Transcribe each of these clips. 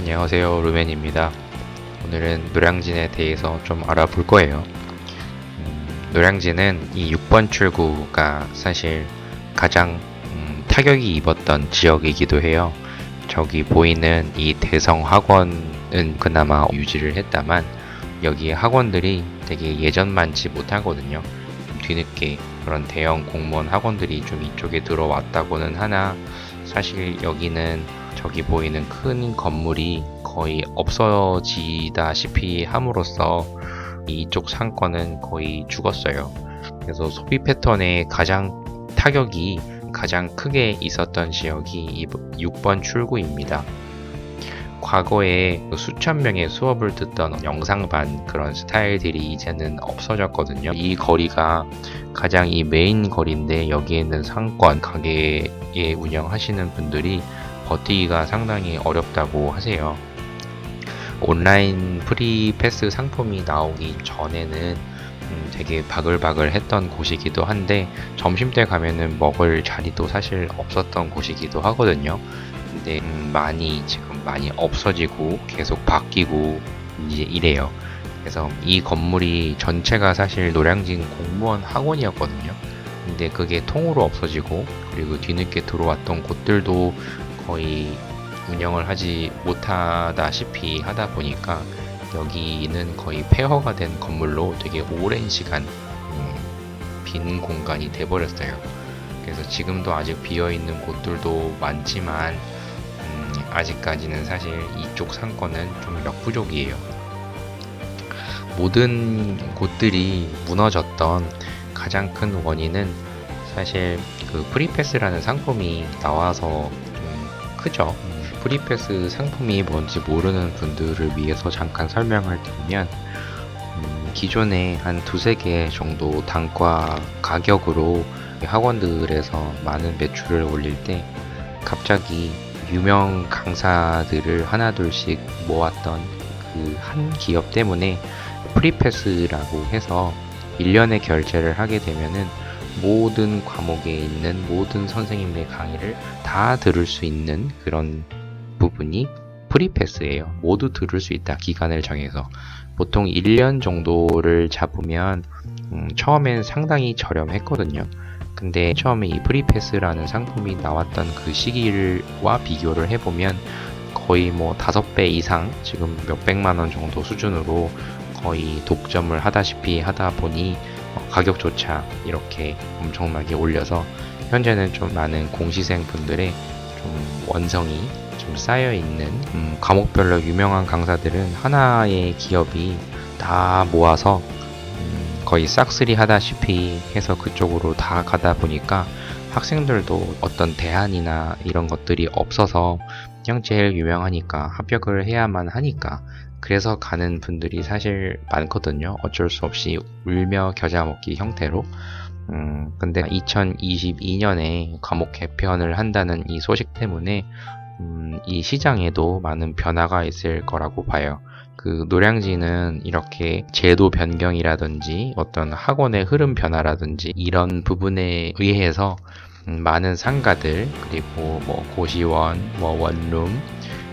안녕하세요, 루멘입니다. 오늘은 노량진에 대해서 좀 알아볼 거예요. 노량진은 이 6번 출구가 사실 가장 타격이 입었던 지역이기도 해요. 저기 보이는 이 대성학원은 그나마 유지를 했다만 여기에 학원들이 되게 예전만치 못하거든요. 뒤늦게 그런 대형 공무원 학원들이 좀 이쪽에 들어왔다고는 하나 사실 여기는 저기 보이는 큰 건물이 거의 없어지다시피 함으로써 이쪽 상권은 거의 죽었어요. 그래서 소비 패턴에 가장 타격이 가장 크게 있었던 지역이 6번 출구입니다. 과거에 수천 명의 수업을 듣던 영상반 그런 스타일들이 이제는 없어졌거든요. 이 거리가 가장 이 메인 거리인데 여기에 있는 상권, 가게에 운영하시는 분들이 버티기가 상당히 어렵다고 하세요. 온라인 프리패스 상품이 나오기 전에는 되게 바글바글 했던 곳이기도 한데 점심때 가면은 먹을 자리도 사실 없었던 곳이기도 하거든요. 근데 지금 많이 없어지고 계속 바뀌고 이제 이래요. 그래서 이 건물이 전체가 사실 노량진 공무원 학원이었거든요. 근데 그게 통으로 없어지고 그리고 뒤늦게 들어왔던 곳들도 거의 운영을 하지 못하다시피 하다 보니까 여기는 거의 폐허가 된 건물로 되게 오랜 시간 빈 공간이 돼버렸어요. 그래서 지금도 아직 비어있는 곳들도 많지만 아직까지는 사실 이쪽 상권은 좀 역부족이에요. 모든 곳들이 무너졌던 가장 큰 원인은 사실 그 프리패스라는 상품이 나와서 크죠. 프리패스 상품이 뭔지 모르는 분들을 위해서 잠깐 설명을 드리면 기존에 한 두세 개 정도 단과 가격으로 학원들에서 많은 매출을 올릴 때 갑자기 유명 강사들을 하나둘씩 모았던 그 한 기업 때문에 프리패스라고 해서 1년에 결제를 하게 되면은 모든 과목에 있는 모든 선생님의 강의를 다 들을 수 있는 그런 부분이 프리패스예요. 모두 들을 수 있다. 기간을 정해서. 보통 1년 정도를 잡으면 처음엔 상당히 저렴했거든요. 근데 처음에 이 프리패스라는 상품이 나왔던 그 시기와 비교를 해보면 거의 뭐 5배 이상 지금 몇백만 원 정도 수준으로 거의 독점을 하다시피 하다 보니 가격조차 이렇게 엄청나게 올려서 현재는 좀 많은 공시생 분들의 좀 원성이 좀 쌓여있는 과목별로 유명한 강사들은 하나의 기업이 다 모아서 거의 싹쓸이 하다시피 해서 그쪽으로 다 가다 보니까 학생들도 어떤 대안이나 이런 것들이 없어서 그냥 제일 유명하니까 합격을 해야만 하니까 그래서 가는 분들이 사실 많거든요. 어쩔 수 없이 울며 겨자 먹기 형태로. 근데 2022년에 과목 개편을 한다는 이 소식 때문에 이 시장에도 많은 변화가 있을 거라고 봐요. 그 노량진은 이렇게 제도 변경이라든지 어떤 학원의 흐름 변화라든지 이런 부분에 의해서 많은 상가들 그리고 뭐 고시원, 뭐 원룸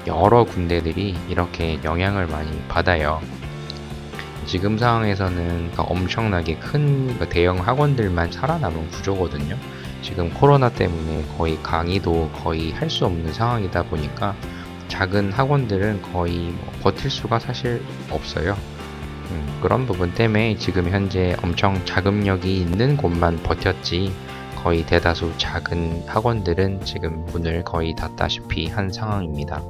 여러 군데들이 이렇게 영향을 많이 받아요. 지금 상황에서는 엄청나게 큰 대형 학원들만 살아남은 구조거든요. 지금 코로나 때문에 거의 강의도 거의 할 수 없는 상황이다 보니까 작은 학원들은 거의 버틸 수가 사실 없어요. 그런 부분 때문에 지금 현재 엄청 자금력이 있는 곳만 버텼지 거의 대다수 작은 학원들은 지금 문을 거의 닫다시피 한 상황입니다.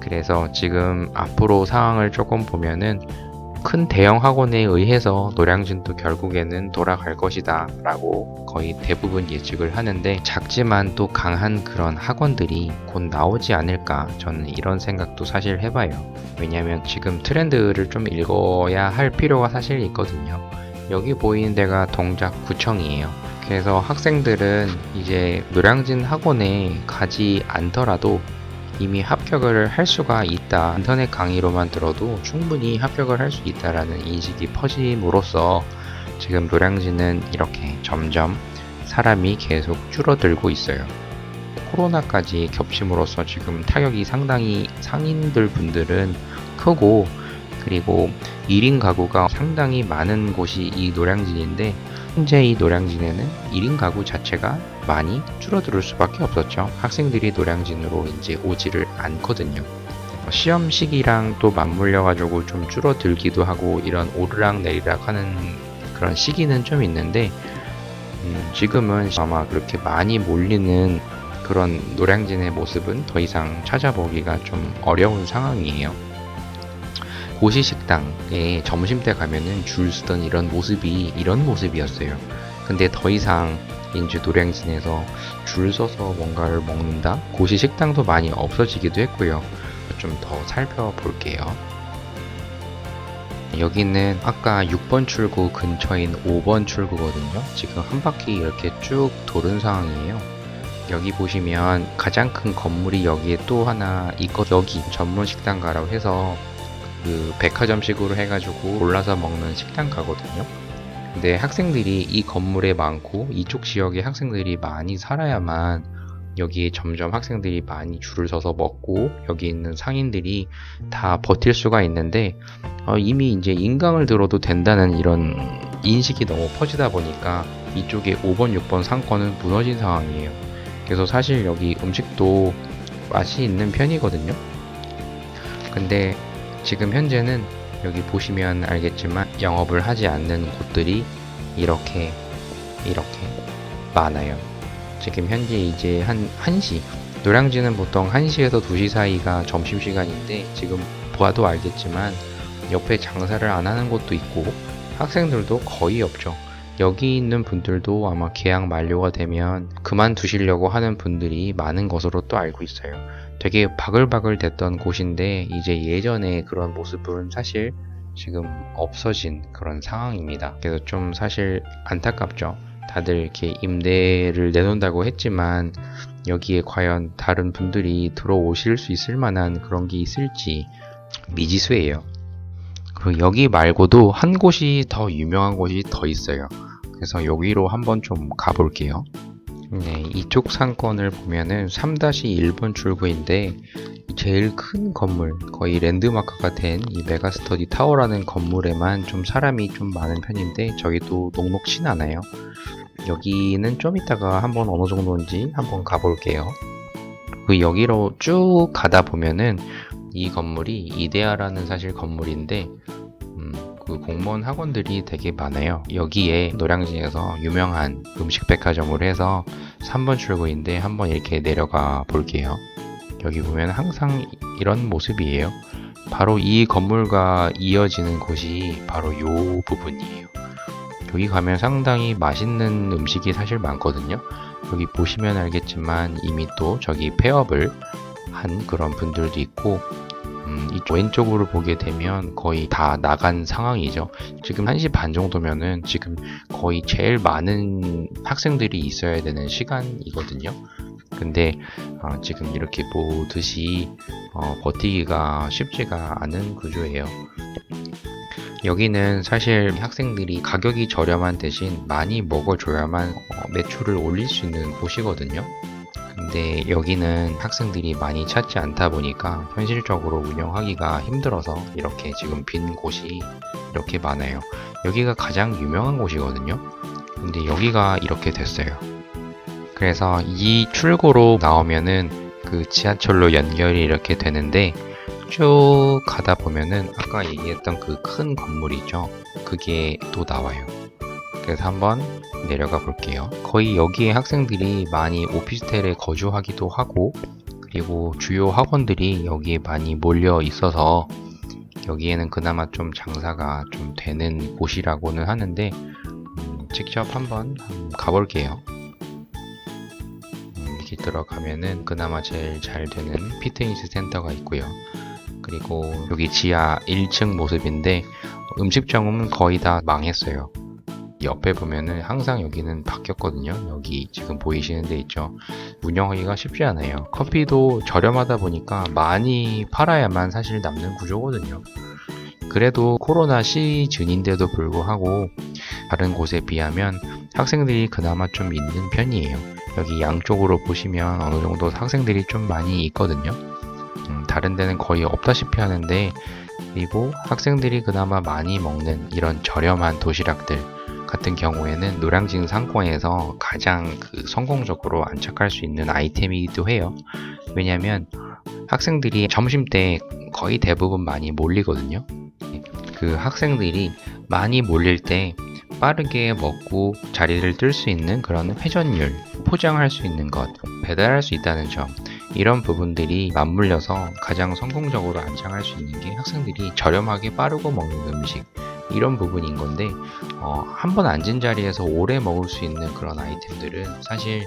그래서 지금 앞으로 상황을 조금 보면은 큰 대형 학원에 의해서 노량진도 결국에는 돌아갈 것이다 라고 거의 대부분 예측을 하는데 작지만 또 강한 그런 학원들이 곧 나오지 않을까 저는 이런 생각도 사실 해봐요. 왜냐면 지금 트렌드를 좀 읽어야 할 필요가 사실 있거든요. 여기 보이는 데가 동작구청이에요. 그래서 학생들은 이제 노량진 학원에 가지 않더라도 이미 합격을 할 수가 있다. 인터넷 강의로만 들어도 충분히 합격을 할 수 있다라는 인식이 퍼짐으로써 지금 노량진은 이렇게 점점 사람이 계속 줄어들고 있어요. 코로나까지 겹침으로써 지금 타격이 상당히 상인들 분들은 크고, 그리고 1인 가구가 상당히 많은 곳이 이 노량진인데, 현재 이 노량진에는 1인 가구 자체가 많이 줄어들 수밖에 없었죠. 학생들이 노량진으로 이제 오지를 않거든요. 시험 시기랑 또 맞물려 가지고 좀 줄어들기도 하고 이런 오르락 내리락 하는 그런 시기는 좀 있는데, 지금은 아마 그렇게 많이 몰리는 그런 노량진의 모습은 더 이상 찾아보기가 좀 어려운 상황이에요. 고시식당에 점심때 가면은 줄 서던 이런 모습이었어요. 근데 더 이상 이제 노량진에서 줄 서서 뭔가를 먹는다? 고시식당도 많이 없어지기도 했고요. 좀 더 살펴볼게요. 여기는 아까 6번 출구 근처인 5번 출구거든요. 지금 한 바퀴 이렇게 쭉 도는 상황이에요. 여기 보시면 가장 큰 건물이 여기에 또 하나 여기 전문 식당가라고 해서 그 백화점식으로 해가지고 골라서 먹는 식당가거든요. 근데 학생들이 이 건물에 많고 이쪽 지역에 학생들이 많이 살아야만 여기에 점점 학생들이 많이 줄을 서서 먹고 여기 있는 상인들이 다 버틸 수가 있는데, 이미 이제 인강을 들어도 된다는 이런 인식이 너무 퍼지다 보니까 이쪽에 5번, 6번 상권은 무너진 상황이에요. 그래서 사실 여기 음식도 맛이 있는 편이거든요. 근데 지금 현재는 여기 보시면 알겠지만 영업을 하지 않는 곳들이 이렇게 많아요. 지금 현재 이제 한 1시, 노량진은 보통 1시에서 2시 사이가 점심시간인데 지금 봐도 알겠지만 옆에 장사를 안 하는 곳도 있고 학생들도 거의 없죠. 여기 있는 분들도 아마 계약 만료가 되면 그만두시려고 하는 분들이 많은 것으로 또 알고 있어요. 되게 바글바글 됐던 곳인데 이제 예전에 그런 모습은 사실 지금 없어진 그런 상황입니다. 그래서 좀 사실 안타깝죠. 다들 이렇게 임대를 내놓는다고 했지만 여기에 과연 다른 분들이 들어오실 수 있을 만한 그런 게 있을지 미지수예요. 그리고 여기 말고도 한 곳이 더 유명한 곳이 더 있어요. 그래서 여기로 한번 좀 가볼게요. 네, 이쪽 상권을 보면은 3-1번 출구인데 제일 큰 건물, 거의 랜드마크가 된 이 메가스터디 타워라는 건물에만 좀 사람이 좀 많은 편인데 저기도 녹록진 않아요. 여기는 좀 이따가 한번 어느 정도인지 한번 가볼게요. 그 여기로 쭉 가다 보면은 이 건물이 이데아라는 사실 건물인데 그 공무원 학원들이 되게 많아요. 여기에 노량진에서 유명한 음식 백화점으로 해서 3번 출구인데 한번 이렇게 내려가 볼게요. 여기 보면 항상 이런 모습이에요. 바로 이 건물과 이어지는 곳이 바로 이 부분이에요. 여기 가면 상당히 맛있는 음식이 사실 많거든요. 여기 보시면 알겠지만 이미 또 저기 폐업을 한 그런 분들도 있고, 이쪽 왼쪽으로 보게 되면 거의 다 나간 상황이죠. 지금 1시 반 정도면은 지금 거의 제일 많은 학생들이 있어야 되는 시간이거든요. 근데 지금 이렇게 보듯이 버티기가 쉽지가 않은 구조예요. 여기는 사실 학생들이 가격이 저렴한 대신 많이 먹어줘야만 매출을 올릴 수 있는 곳이거든요. 근데 여기는 학생들이 많이 찾지 않다 보니까 현실적으로 운영하기가 힘들어서 이렇게 지금 빈 곳이 이렇게 많아요. 여기가 가장 유명한 곳이거든요. 근데 여기가 이렇게 됐어요. 그래서 이 출구로 나오면은 그 지하철로 연결이 이렇게 되는데 쭉 가다 보면은 아까 얘기했던 그 큰 건물이죠. 그게 또 나와요. 그래서 한번 내려가 볼게요. 거의 여기에 학생들이 많이 오피스텔에 거주하기도 하고, 그리고 주요 학원들이 여기에 많이 몰려 있어서 여기에는 그나마 좀 장사가 좀 되는 곳이라고는 하는데 직접 한번 가볼게요. 이렇게 들어가면은 그나마 제일 잘 되는 피트니스 센터가 있고요. 그리고 여기 지하 1층 모습인데 음식점은 거의 다 망했어요. 옆에 보면은 항상 여기는 바뀌었거든요. 여기 지금 보이시는 데 있죠. 운영하기가 쉽지 않아요. 커피도 저렴하다 보니까 많이 팔아야만 사실 남는 구조거든요. 그래도 코로나 시즌인데도 불구하고 다른 곳에 비하면 학생들이 그나마 좀 있는 편이에요. 여기 양쪽으로 보시면 어느 정도 학생들이 좀 많이 있거든요. 다른 데는 거의 없다시피 하는데, 그리고 학생들이 그나마 많이 먹는 이런 저렴한 도시락들 같은 경우에는 노량진 상권에서 가장 성공적으로 안착할 수 있는 아이템이기도 해요. 왜냐면 학생들이 점심때 거의 대부분 많이 몰리거든요. 그 학생들이 많이 몰릴 때 빠르게 먹고 자리를 뜰 수 있는 그런 회전율, 포장할 수 있는 것, 배달할 수 있다는 점, 이런 부분들이 맞물려서 가장 성공적으로 안착할 수 있는 게 학생들이 저렴하게 빠르고 먹는 음식, 이런 부분인 건데, 한 번 앉은 자리에서 오래 먹을 수 있는 그런 아이템들은 사실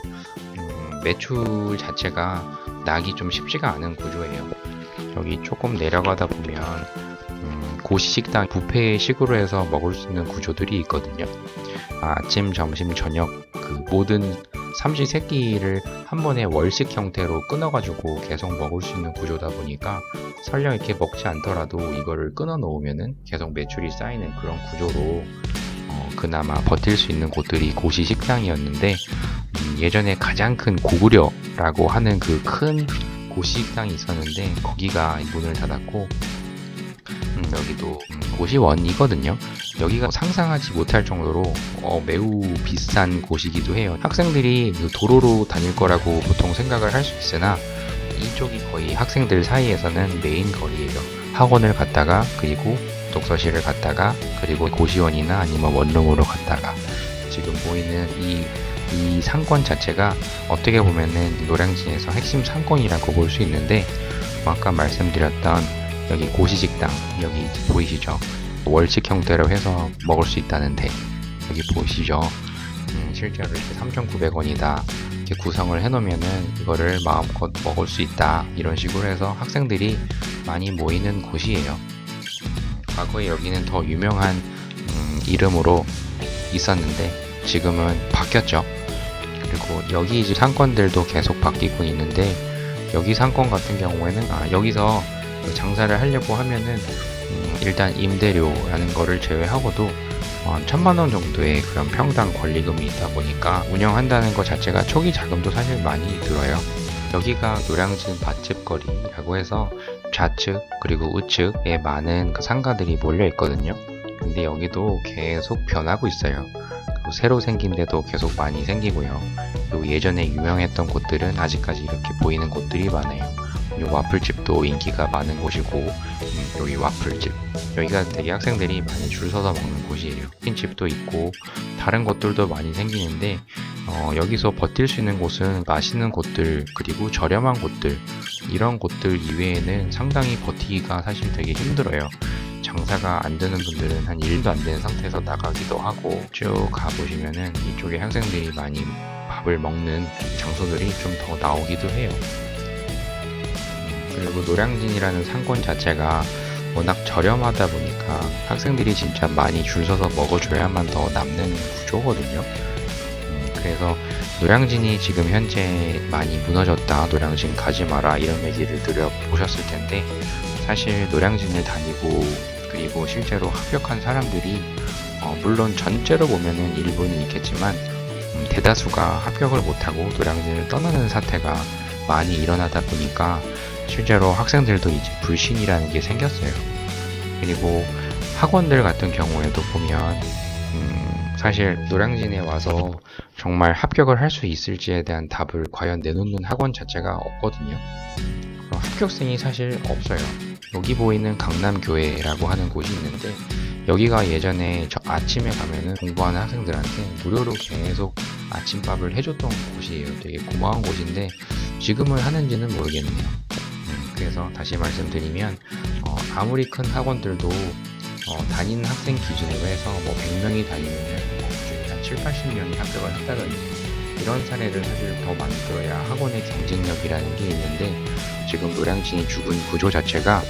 매출 자체가 나기 좀 쉽지가 않은 구조예요. 여기 조금 내려가다 보면 고시식당 뷔페식으로 해서 먹을 수 있는 구조들이 있거든요. 아침, 점심, 저녁 모든 삼시세끼를 한 번에 월식 형태로 끊어가지고 계속 먹을 수 있는 구조다 보니까 설령 이렇게 먹지 않더라도 이거를 끊어 놓으면은 계속 매출이 쌓이는 그런 구조로 그나마 버틸 수 있는 곳들이 고시식당이었는데, 예전에 가장 큰 고구려라고 하는 그 큰 고시식당이 있었는데 거기가 문을 닫았고, 여기도 고시원이거든요. 여기가 상상하지 못할 정도로 매우 비싼 곳이기도 해요. 학생들이 도로로 다닐 거라고 보통 생각을 할 수 있으나 이쪽이 거의 학생들 사이에서는 메인 거리예요. 학원을 갔다가, 그리고 독서실을 갔다가, 그리고 고시원이나 아니면 원룸으로 갔다가, 지금 보이는 이 상권 자체가 어떻게 보면은 노량진에서 핵심 상권이라고 볼 수 있는데, 아까 말씀드렸던 여기 고시식당, 여기 보이시죠? 월식 형태로 해서 먹을 수 있다는데, 여기 보이시죠? 실제로 이렇게 3,900원이다 이렇게 구성을 해놓으면은 이거를 마음껏 먹을 수 있다, 이런 식으로 해서 학생들이 많이 모이는 곳이에요. 과거에 여기는 더 유명한 이름으로 있었는데 지금은 바뀌었죠. 그리고 여기 이제 상권들도 계속 바뀌고 있는데, 여기 상권 같은 경우에는 여기서 장사를 하려고 하면은 일단 임대료라는 거를 제외하고도 1,000만원 정도의 그런 평당 권리금이 있다 보니까 운영한다는 것 자체가 초기 자금도 사실 많이 들어요. 여기가 노량진 밭집거리라고 해서 좌측 그리고 우측에 많은 그 상가들이 몰려 있거든요. 근데 여기도 계속 변하고 있어요. 그리고 새로 생긴 데도 계속 많이 생기고요. 그리고 예전에 유명했던 곳들은 아직까지 이렇게 보이는 곳들이 많아요. 이 와플집도 인기가 많은 곳이고, 여기 와플집, 여기가 되게 학생들이 많이 줄 서서 먹는 곳이에요. 치킨집도 있고 다른 곳들도 많이 생기는데, 여기서 버틸 수 있는 곳은 맛있는 곳들, 그리고 저렴한 곳들, 이런 곳들 이외에는 상당히 버티기가 사실 되게 힘들어요. 장사가 안 되는 분들은 한 1도 안 되는 상태에서 나가기도 하고, 쭉 가보시면은 이쪽에 학생들이 많이 밥을 먹는 장소들이 좀 더 나오기도 해요. 그리고 노량진이라는 상권 자체가 워낙 저렴하다 보니까 학생들이 진짜 많이 줄 서서 먹어줘야만 더 남는 구조거든요. 그래서 노량진이 지금 현재 많이 무너졌다, 노량진 가지 마라, 이런 얘기를 들어보셨을 텐데, 사실 노량진을 다니고 그리고 실제로 합격한 사람들이 물론 전체로 보면은 일부는 있겠지만 대다수가 합격을 못하고 노량진을 떠나는 사태가 많이 일어나다 보니까 실제로 학생들도 이제 불신이라는 게 생겼어요. 그리고 학원들 같은 경우에도 보면 사실 노량진에 와서 정말 합격을 할 수 있을지에 대한 답을 과연 내놓는 학원 자체가 없거든요. 합격생이 사실 없어요. 여기 보이는 강남교회라고 하는 곳이 있는데, 여기가 예전에 저 아침에 가면은 공부하는 학생들한테 무료로 계속 아침밥을 해줬던 곳이에요. 되게 고마운 곳인데 지금은 하는지는 모르겠네요. 그래서 다시 말씀드리면 아무리 큰 학원들도 다니는 학생 기준으로 해서 뭐 100명이 다니면 그중에 한 7, 80명이 합격을 했다든지 이런 사례를 사실 더 만들어야 학원의 경쟁력이라는 게 있는데, 지금 노량진이 죽은 구조 자체가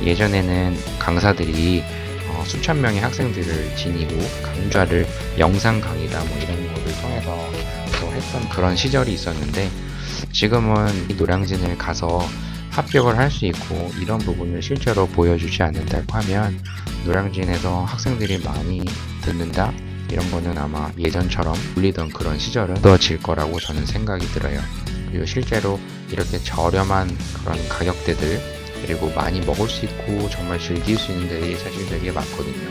예전에는 강사들이 수천 명의 학생들을 지니고 강좌를 영상 강의다 뭐 이런 것을 통해서 또 했던 그런 시절이 있었는데, 지금은 이 노량진을 가서 합격을 할 수 있고 이런 부분을 실제로 보여주지 않는다고 하면 노량진에서 학생들이 많이 듣는다? 이런 거는 아마 예전처럼 울리던 그런 시절은 떨어질 거라고 저는 생각이 들어요. 그리고 실제로 이렇게 저렴한 그런 가격대들, 그리고 많이 먹을 수 있고 정말 즐길 수 있는 데들이 사실 되게 많거든요.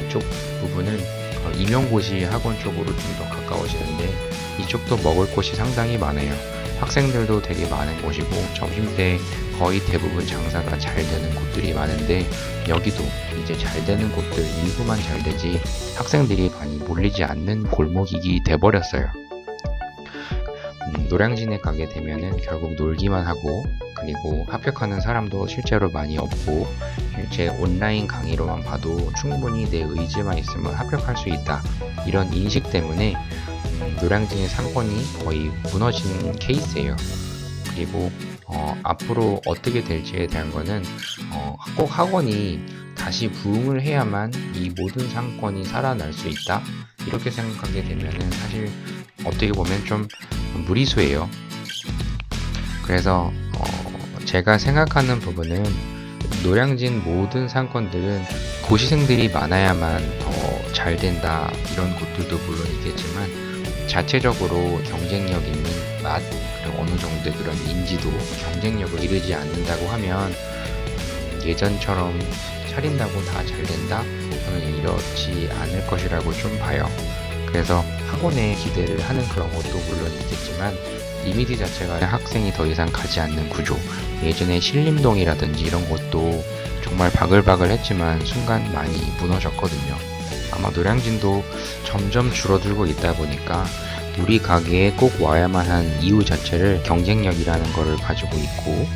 이쪽 부분은 임용고시 학원 쪽으로 좀 더 가까워지는데, 이쪽도 먹을 곳이 상당히 많아요. 학생들도 되게 많은 곳이고, 점심때 거의 대부분 장사가 잘 되는 곳들이 많은데, 여기도 이제 잘 되는 곳들 일부만 잘 되지 학생들이 많이 몰리지 않는 골목이 돼버렸어요. 노량진에 가게 되면은 결국 놀기만 하고, 그리고 합격하는 사람도 실제로 많이 없고, 실제 온라인 강의로만 봐도 충분히 내 의지만 있으면 합격할 수 있다, 이런 인식 때문에 노량진의 상권이 거의 무너진 케이스예요. 그리고 앞으로 어떻게 될지에 대한 거는 꼭 학원이 다시 부흥을 해야만 이 모든 상권이 살아날 수 있다, 이렇게 생각하게 되면은 사실 어떻게 보면 좀 무리수예요. 그래서 제가 생각하는 부분은, 노량진 모든 상권들은 고시생들이 많아야만 더 잘 된다, 이런 곳들도 물론 있겠지만, 자체적으로 경쟁력 있는 맛, 그리고 어느 정도의 그런 인지도, 경쟁력을 이루지 않는다고 하면 예전처럼 차린다고 다 잘 된다? 저는 이렇지 않을 것이라고 좀 봐요. 그래서 학원에 기대를 하는 그런 것도 물론 있겠지만, 이미지 자체가 학생이 더 이상 가지 않는 구조, 예전에 신림동이라든지 이런 곳도 정말 바글바글 했지만 순간 많이 무너졌거든요. 아마 노량진도 점점 줄어들고 있다 보니까 우리 가게에 꼭 와야만 한 이유 자체를 경쟁력이라는 거를 가지고 있고,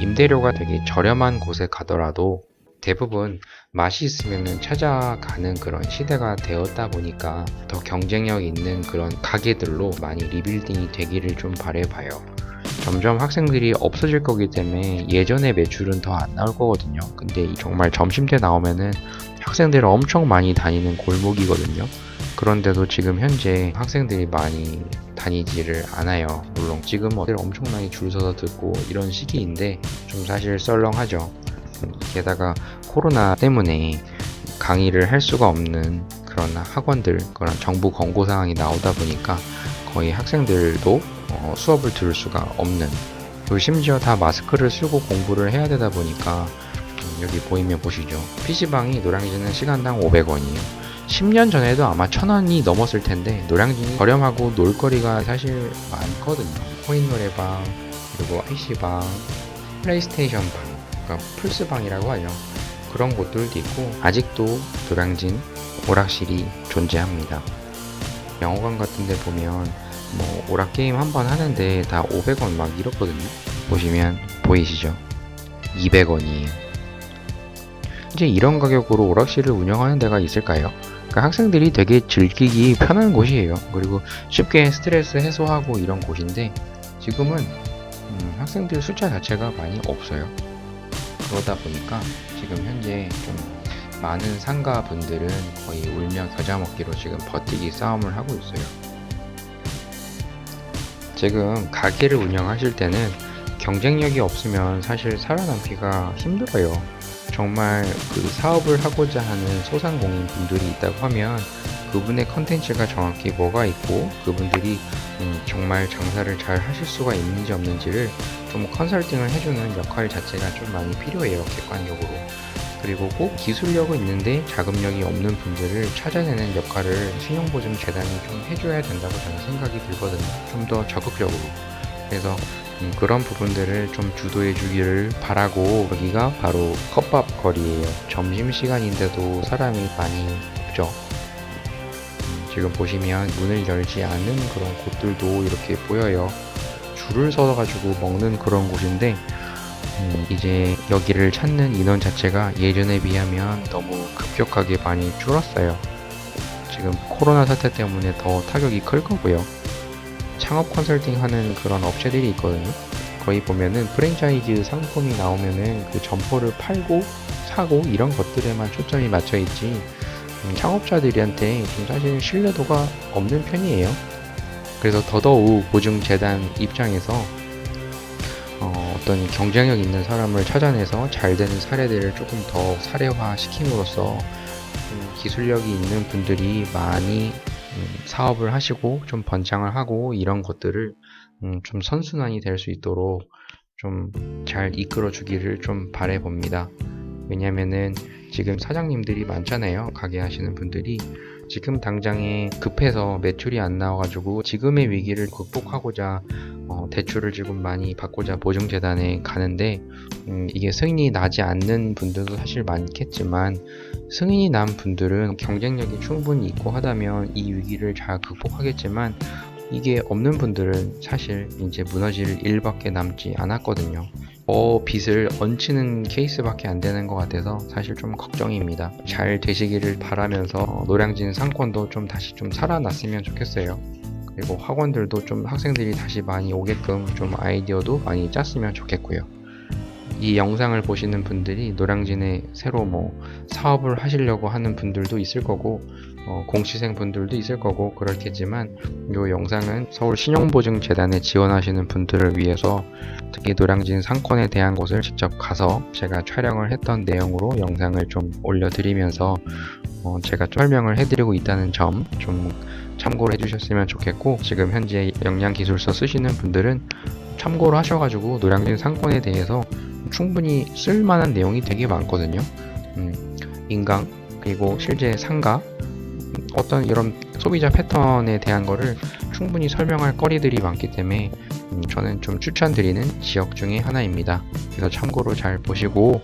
임대료가 되게 저렴한 곳에 가더라도 대부분 맛이 있으면 찾아가는 그런 시대가 되었다 보니까 더 경쟁력 있는 그런 가게들로 많이 리빌딩이 되기를 좀 바라봐요. 점점 학생들이 없어질 거기 때문에 예전의 매출은 더 안 나올 거거든요. 근데 정말 점심때 나오면은 학생들이 엄청 많이 다니는 골목이거든요. 그런데도 지금 현재 학생들이 많이 다니지를 않아요. 물론 지금 엄청나게 줄 서서 듣고 이런 시기인데 좀 사실 썰렁하죠. 게다가 코로나 때문에 강의를 할 수가 없는 그런 학원들, 그런 정부 권고 사항이 나오다 보니까 거의 학생들도 수업을 들을 수가 없는, 그리고 심지어 다 마스크를 쓰고 공부를 해야 되다 보니까 여기 보이면 보시죠. PC방이 노량진은 시간당 500원이에요. 10년 전에도 아마 1000원이 넘었을 텐데, 노량진이 저렴하고 놀거리가 사실 많거든요. 코인 노래방, 그리고 IC방, 플레이스테이션 방, 그러니까 플스방이라고 하죠. 그런 곳들도 있고, 아직도 노량진 오락실이 존재합니다. 영화관 같은 데 보면 오락 게임 한번 하는데 다 500원 막 이렇거든요. 보시면 보이시죠? 200원이에요. 이제 이런 가격으로 오락실을 운영하는 데가 있을까요? 그러니까 학생들이 되게 즐기기 편한 곳이에요. 그리고 쉽게 스트레스 해소하고 이런 곳인데, 지금은 학생들 숫자 자체가 많이 없어요. 그러다 보니까 지금 현재 좀 많은 상가분들은 거의 울며 겨자 먹기로 지금 버티기 싸움을 하고 있어요. 지금 가게를 운영하실 때는 경쟁력이 없으면 사실 살아남기가 힘들어요. 정말 그 사업을 하고자 하는 소상공인 분들이 있다고 하면 그분의 컨텐츠가 정확히 뭐가 있고, 그분들이 정말 장사를 잘 하실 수가 있는지 없는지를 좀 컨설팅을 해주는 역할 자체가 좀 많이 필요해요, 객관적으로. 그리고 꼭 기술력은 있는데 자금력이 없는 분들을 찾아내는 역할을 신용보증재단이 좀 해줘야 된다고 저는 생각이 들거든요. 좀 더 적극적으로. 그래서 그런 부분들을 좀 주도해 주기를 바라고, 여기가 바로 컵밥 거리예요. 점심시간인데도 사람이 많이 없죠. 지금 보시면 문을 열지 않은 그런 곳들도 이렇게 보여요. 줄을 서가지고 먹는 그런 곳인데, 이제 여기를 찾는 인원 자체가 예전에 비하면 너무 급격하게 많이 줄었어요. 지금 코로나 사태 때문에 더 타격이 클 거고요. 창업 컨설팅 하는 그런 업체들이 있거든요. 거기 보면은 프랜차이즈 상품이 나오면은 그 점포를 팔고 사고 이런 것들에만 초점이 맞춰 있지, 창업자들한테 좀 사실 신뢰도가 없는 편이에요. 그래서 더더욱 보증재단 입장에서 어떤 경쟁력 있는 사람을 찾아내서 잘 되는 사례들을 조금 더 사례화 시킴으로써 기술력이 있는 분들이 많이 사업을 하시고 좀 번창을 하고 이런 것들을 좀 선순환이 될 수 있도록 좀 잘 이끌어 주기를 좀 바래 봅니다. 왜냐면은 지금 사장님들이 많잖아요. 가게 하시는 분들이 지금 당장에 급해서 매출이 안 나와가지고 지금의 위기를 극복하고자 대출을 지금 많이 받고자 보증재단에 가는데 이게 승인이 나지 않는 분들도 사실 많겠지만 승인이 난 분들은 경쟁력이 충분히 있고 하다면 이 위기를 잘 극복하겠지만 이게 없는 분들은 사실 이제 무너질 일밖에 남지 않았거든요. 빚을 얹히는 케이스밖에 안 되는 것 같아서 사실 좀 걱정입니다. 잘 되시기를 바라면서 노량진 상권도 좀 다시 좀 살아났으면 좋겠어요. 그리고 학원들도 좀 학생들이 다시 많이 오게끔 좀 아이디어도 많이 짰으면 좋겠고요. 이 영상을 보시는 분들이 노량진에 새로 사업을 하시려고 하는 분들도 있을 거고 공시생 분들도 있을 거고 그렇겠지만 이 영상은 서울 신용보증재단에 지원하시는 분들을 위해서 특히 노량진 상권에 대한 것을 직접 가서 제가 촬영을 했던 내용으로 영상을 좀 올려드리면서 제가 설명을 해드리고 있다는 점 좀 참고를 해주셨으면 좋겠고, 지금 현재 영양기술서 쓰시는 분들은 참고를 하셔가지고 노량진 상권에 대해서 충분히 쓸만한 내용이 되게 많거든요. 인강 그리고 실제 상가 어떤 이런 소비자 패턴에 대한 거를 충분히 설명할 거리들이 많기 때문에 저는 좀 추천드리는 지역 중에 하나입니다. 그래서 참고로 잘 보시고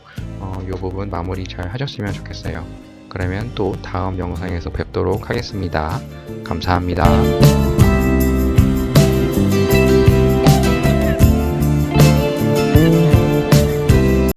이 부분 마무리 잘 하셨으면 좋겠어요. 그러면 또 다음 영상에서 뵙도록 하겠습니다. 감사합니다.